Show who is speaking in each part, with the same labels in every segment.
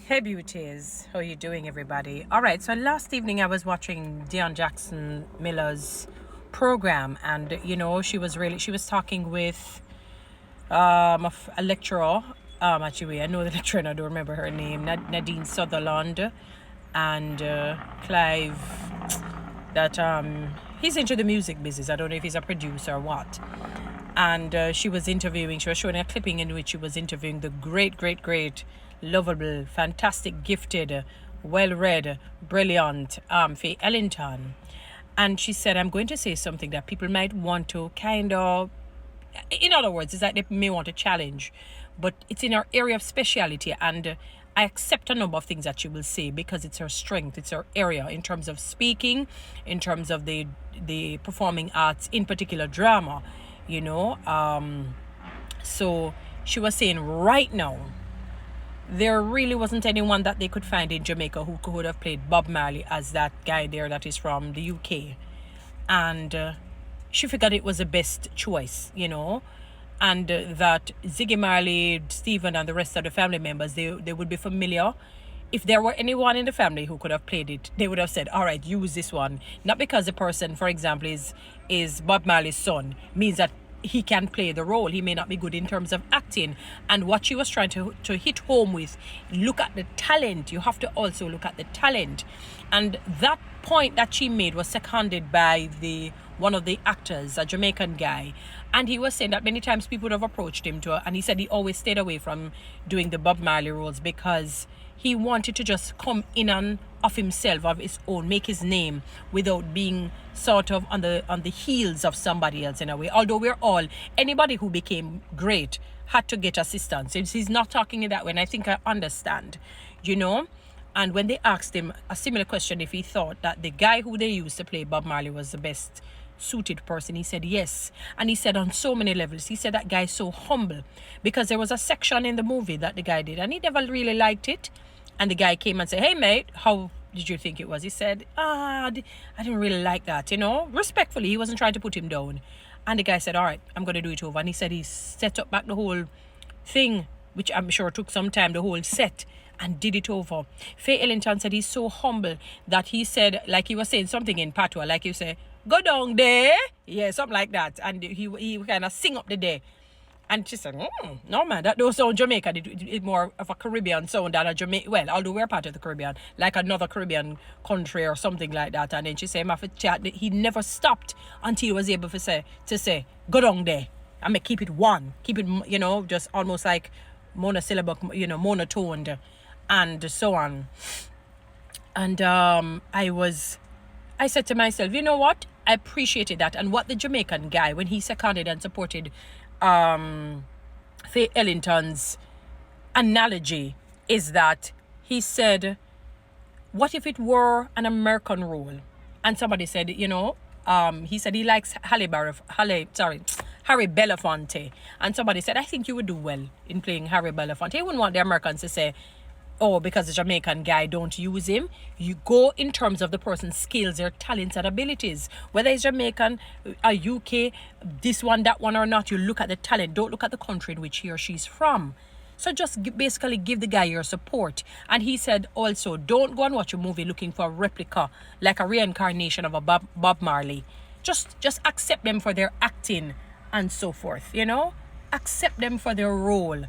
Speaker 1: Hey beauties, how are you doing everybody? Alright, so last evening I was watching Dion Jackson Miller's program, and she was talking with a lecturer. Actually I know the lecturer and I don't remember her name, Nadine Sutherland, and Clive, that he's into the music business. I don't know if he's a producer or what. And she was showing a clipping in which she was interviewing the great, lovable, fantastic, gifted, well-read, brilliant Fae Ellington. And she said, I'm going to say something that people might want to kind of, in other words, it's like they may want to challenge, but it's in her area of speciality, and I accept a number of things that she will say because it's her strength, it's her area in terms of speaking, in terms of the performing arts, in particular drama. So she was saying right now there really wasn't anyone that they could find in Jamaica who could have played Bob Marley as that guy there that is from the UK, and she figured it was the best choice, and that Ziggy Marley, Stephen, and the rest of the family members, they would be familiar. If there were anyone in the family who could have played it, they would have said, all right, use this one. Not because the person, for example, is Bob Marley's son, means that he can play the role. He may not be good in terms of acting. And what she was trying to hit home with, look at the talent. You have to also look at the talent. And that point that she made was seconded by one of the actors, a Jamaican guy. And he was saying that many times people would have approached him and he said he always stayed away from doing the Bob Marley roles because he wanted to just come in and of himself, of his own, make his name without being sort of on the heels of somebody else in a way. Although anybody who became great had to get assistance. He's not talking in that way, and I think I understand, And when they asked him a similar question, if he thought that the guy who they used to play Bob Marley was the best suited person, he said yes. And he said on so many levels. He said that guy's so humble, because there was a section in the movie that the guy did and he never really liked it, and the guy came and said, hey mate, how did you think it was? He said, I didn't really like that, respectfully. He wasn't trying to put him down. And the guy said, all right, I'm going to do it over. And he said he set up back the whole thing, which I'm sure took some time, the whole set, and did it over. Fae Ellington said he's so humble that he said, like he was saying something in patois, like you say, go down there. Yeah, something like that. And he kind of sing up the day. And she said, no man, that don't sound Jamaican. It's more of a Caribbean sound than a Jamaican. Well, although we're part of the Caribbean, like another Caribbean country or something like that. And then she said, he never stopped until he was able to say, go down there. I mean, keep it one. Keep it, just almost like monosyllable, monotoned and so on. And I said to myself, you know what? I appreciated that. And what the Jamaican guy, when he seconded and supported Fae Ellington's analogy, is that he said, what if it were an American role? And somebody said, he said he likes Harry Belafonte. And somebody said, I think you would do well in playing Harry Belafonte. He wouldn't want the Americans to say, oh, because the Jamaican guy, don't use him. You go in terms of the person's skills, their talents and abilities. Whether it's Jamaican, a UK, this one, that one or not, you look at the talent. Don't look at the country in which he or she's from. So just basically give the guy your support. And he said also, don't go and watch a movie looking for a replica, like a reincarnation of a Bob Marley. Just accept them for their acting and so forth, Accept them for their role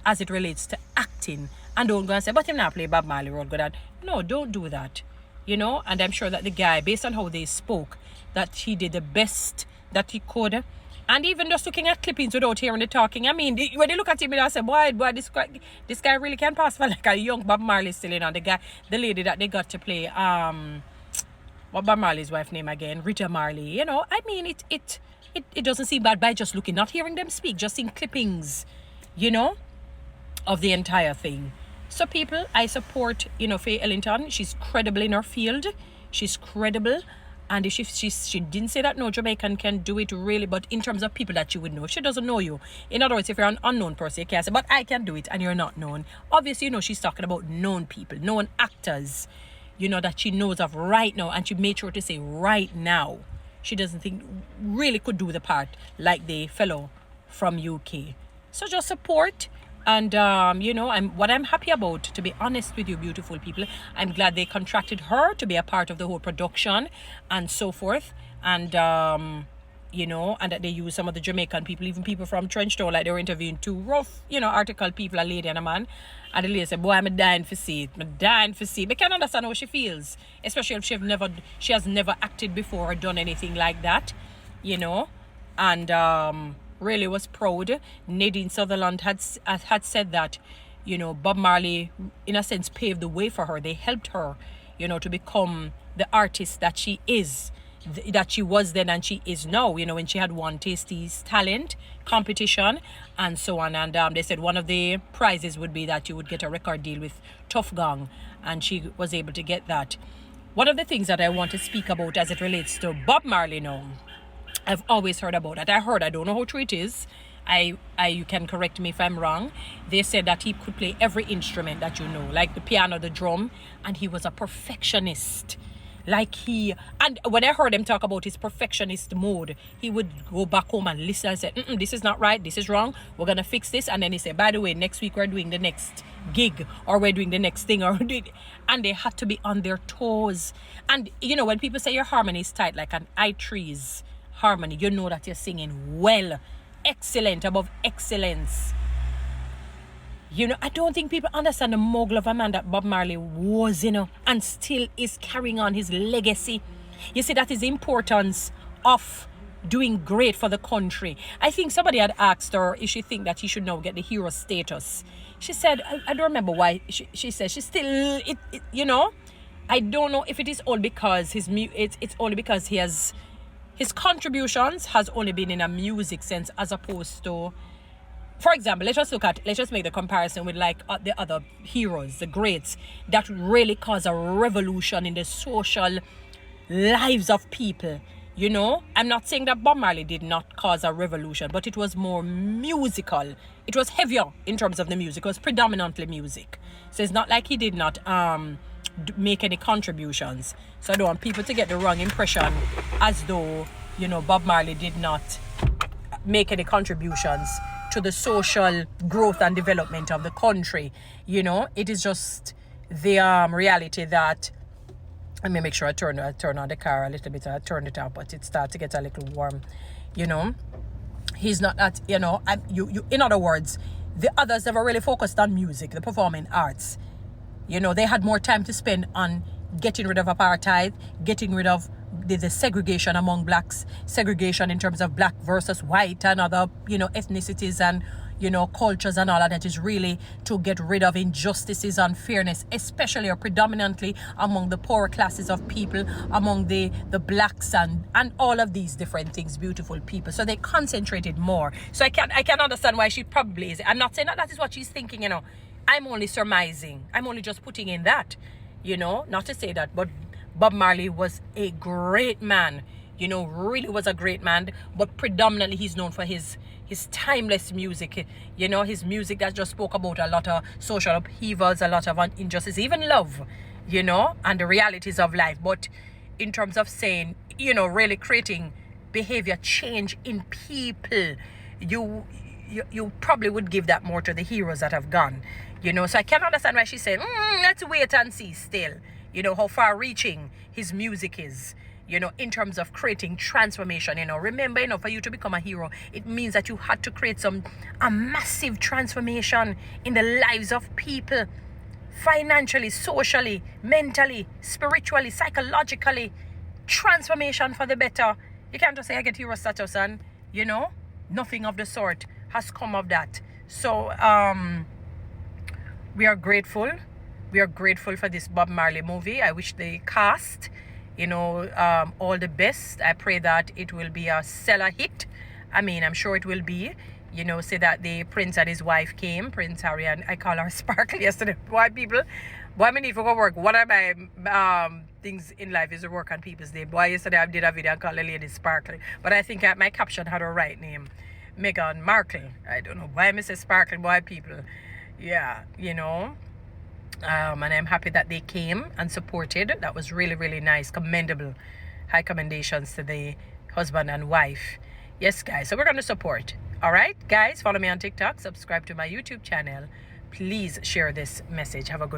Speaker 1: as it relates to acting. And don't go and say, but him not play Bob Marley role good at. No, don't do that. And I'm sure that the guy, based on how they spoke, that he did the best that he could. And even just looking at clippings without hearing the talking, I mean, when they look at him, I say, boy, this guy really can pass for like a young Bob Marley still, the lady that they got to play, what Bob Marley's wife name again? Rita Marley. I mean, it doesn't seem bad by just looking, not hearing them speak, just seeing clippings, of the entire thing. So people, I support, Fae Ellington. She's credible in her field. She's credible. And if she didn't say that no Jamaican can do it really, but in terms of people that you would know, she doesn't know you. In other words, if you're an unknown person, you can't say, but I can do it, and you're not known. Obviously, she's talking about known people, known actors, that she knows of right now, and she made sure to say right now. She doesn't think really could do the part like the fellow from UK. So just support. And I'm happy about, to be honest with you, beautiful people, I'm glad they contracted her to be a part of the whole production and so forth. And and that they use some of the Jamaican people, even people from Trenchtown, like they were interviewing two rough, article people, a lady and a man. And the lady said, boy, I'm dying for see it. I'm dying for see it. But I can understand how she feels, especially if she has never acted before or done anything like that, and really was proud. Nadine Sutherland had said that, Bob Marley, in a sense, paved the way for her. They helped her, to become the artist that she is, that she was then and she is now, when she had won Tasty's talent competition and so on. And they said one of the prizes would be that you would get a record deal with Tough Gang, and she was able to get that. One of the things that I want to speak about as it relates to Bob Marley now, I've always heard about it. I don't know how true it is. You can correct me if I'm wrong. They said that he could play every instrument that like the piano, the drum, and he was a perfectionist. And when I heard him talk about his perfectionist mode, he would go back home and listen and say, this is not right, this is wrong, we're going to fix this. And then he said, by the way, next week we're doing the next gig, or we're doing the next thing, and they had to be on their toes. And, when people say your harmony is tight, like an I-trees harmony, you know that you're singing well, excellent, above excellence. I don't think people understand the mogul of a man that Bob Marley was, and still is carrying on his legacy. You see, that is the importance of doing great for the country. I think somebody had asked her if she think that he should now get the hero status. She said, I don't remember why. She said she's still, I don't know if it is all because it's only because his contributions has only been in a music sense, as opposed to, for example, let's just make the comparison with the other heroes, the greats that really caused a revolution in the social lives of people. I'm not saying that Bob Marley did not cause a revolution, but it was more musical. It was heavier in terms of the music. It was predominantly music. So it's not like he did not make any contributions. So I don't want people to get the wrong impression as though, Bob Marley did not make any contributions to the social growth and development of the country. It is just the reality that, let me make sure I turn on the car a little bit. I turned it up, but it starts to get a little warm. He's not that, in other words, the others never really focused on music, the performing arts. They had more time to spend on getting rid of apartheid, getting rid of the segregation among blacks, segregation in terms of black versus white and other, ethnicities and, cultures and all of that, is really to get rid of injustices, unfairness, especially or predominantly among the poorer classes of people, among the blacks and all of these different things, beautiful people. So they concentrated more. So I can understand why she probably is. I'm not saying that is what she's thinking, I'm only surmising. I'm only just putting in that, not to say that, but Bob Marley was a great man, really was a great man, but predominantly he's known for his timeless music, his music that just spoke about a lot of social upheavals, a lot of injustice, even love, and the realities of life. But in terms of saying, really creating behavior change in people, you probably would give that more to the heroes that have gone, so I can understand why she's saying, let's wait and see still, how far reaching his music is, in terms of creating transformation. Remember, for you to become a hero, it means that you had to create a massive transformation in the lives of people, financially, socially, mentally, spiritually, psychologically, transformation for the better. You can't just say I get hero status and, nothing of the sort has come of that. So, we are grateful. We are grateful for this Bob Marley movie. I wish the cast, all the best. I pray that it will be a stellar hit. I'm sure it will be. Say that the prince and his wife came, Prince Harry, and I call her Sparkle yesterday. Why people? Boy, I need to go work. One of my things in life is to work on people's name. Boy, yesterday I did a video and called the lady Sparkle. But I think my caption had her right name. Meghan Markle. I don't know why I say Sparkle, boy, people. Yeah, and I'm happy that they came and supported. That was really, really nice. Commendable. High commendations to the husband and wife. Yes, guys. So we're going to support. All right, guys, follow me on TikTok, subscribe to my YouTube channel. Please share this message. Have a good